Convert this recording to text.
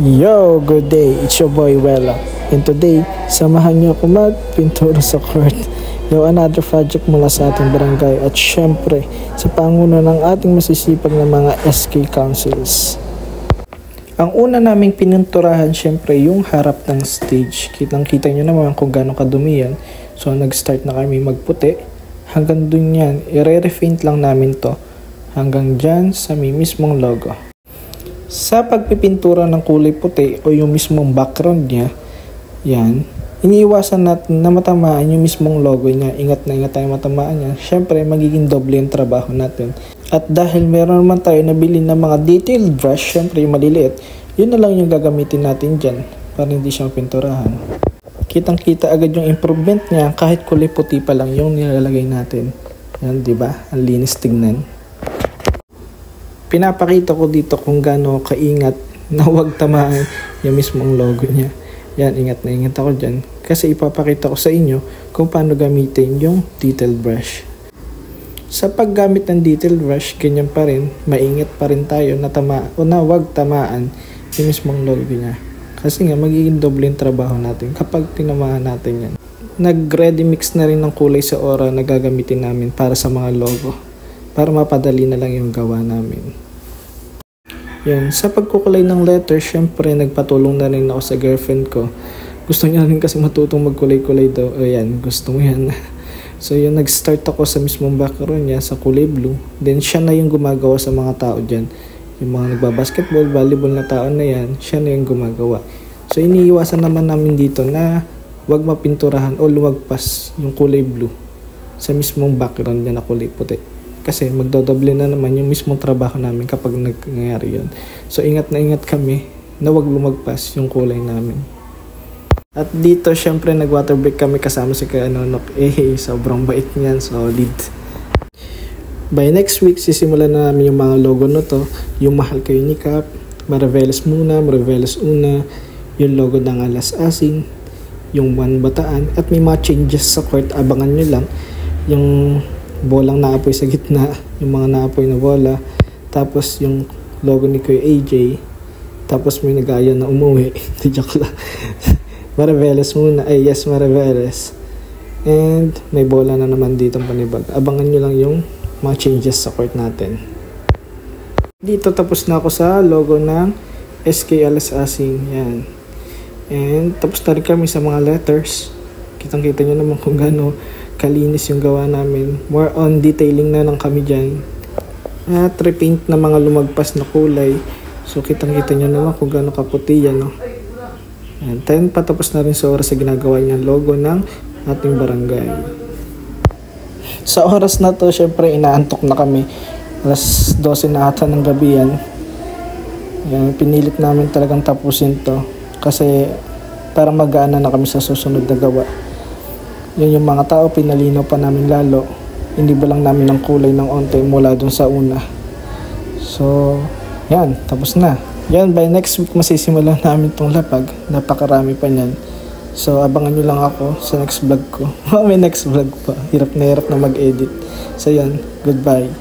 Yo, good day. It's your boy Wella. And today, samahan niyo ako magpintura sa court. Yo, another project mula sa ating barangay at syempre sa panguno ng ating masisipag na mga SK councils. Ang una naming pininturahan syempre yung harap ng stage. Kitang-kita nyo naman kung gaano kadumi yan. So nag-start na kami magputi. Hanggang dun yan, i-repaint lang namin to. Hanggang dyan sa may mismong logo. Sa pagpipintura ng kulay puti o yung mismong background niya, yan, iniiwasan natin na matamaan yung mismong logo niya. Ingat na ingat tayo matamaan niya. Syempre, magiging doble yung trabaho natin. At dahil meron naman tayo nabili ng mga detailed brush, syempre yung maliliit, yun na lang yung gagamitin natin dyan para hindi siya pinturahan. Kitang-kita agad yung improvement niya kahit kulay puti pa lang yung nilalagay natin. Yan, diba? Ang linis tignan. Pinapakita ko dito kung gaano kaingat na huwag tamaan yung mismong logo niya. Yan, ingat na ingat ako dyan. Kasi ipapakita ko sa inyo kung paano gamitin yung detailed brush. Sa paggamit ng detailed brush, ganyan pa rin, maingat pa rin tayo na huwag tamaan yung mismong logo niya. Kasi nga, magiging doble yung trabaho natin kapag tinamaan natin yan. Nag-ready mix na rin ng kulay sa aura na gagamitin namin para sa mga logo. Para mapadali na lang yung gawa namin. Yan. Sa pagkukulay ng letter, syempre nagpatulong na rin ako sa girlfriend ko. Gusto niya rin kasi matutong magkulay-kulay daw. Ayan, gusto mo yan. So yun, nag-start ako sa mismong background niya sa kulay blue. Then siya na yung gumagawa sa mga tao dyan. Yung mga nagbabasketball, volleyball na tao na yan, siya na yung gumagawa. So iniiwasan naman namin dito na wag mapinturahan o lumagpas yung kulay blue sa mismong background niya na kulay puti. Kasi magdodoble na naman yung mismong trabaho namin kapag nangyayari yun. So ingat na ingat kami na wag lumagpas yung kulay namin. At dito syempre nag-water break kami kasama si Kuya Nonok. Sobrang bait niyan, solid. By next week, sisimulan na namin yung mga logo na to. Yung Mahal Kayo ni Cap, Maraveles muna, Maraveles una, yung logo ng Alas Asin, yung One Bataan, at may mga changes sa court, abangan nyo lang. Yung bolang naapoy sa gitna, yung mga naapoy na bola, tapos yung logo ni Kuya AJ, tapos may nag-aya na umuwi. Joke lang. Maraveles muna, yes, Maraveles. And may bola na naman dito panibag. Abangan nyo lang yung mga changes sa court natin. Dito tapos na ako sa logo ng SK Alas Asing. Yan. And tapos na rin kami sa mga letters. Kitang-kita nyo naman kung gaano kalinis yung gawa namin. More on detailing na lang kami dyan. At repaint na mga lumagpas na kulay. So kitang-kita nyo naman kung gaano kaputi yan. No? And then patapos na rin sa oras sa ginagawa niyang logo ng ating barangay. Sa oras na to, syempre inaantok na kami. Alas 12 na ata ng gabi yan. Yan, pinilit namin talagang tapusin to. Kasi para mag-aana na kami sa susunod na gawa. Yan yung mga tao, pinalinaw pa namin lalo. Hindi ba lang namin ng kulay ng onte mula dun sa una. So, yan, tapos na. Yan, by next week masisimulan namin tong lapag. Napakarami pa niyan. So, abangan nyo lang ako sa next vlog ko. May next vlog pa. Hirap na mag-edit. So, yan, goodbye.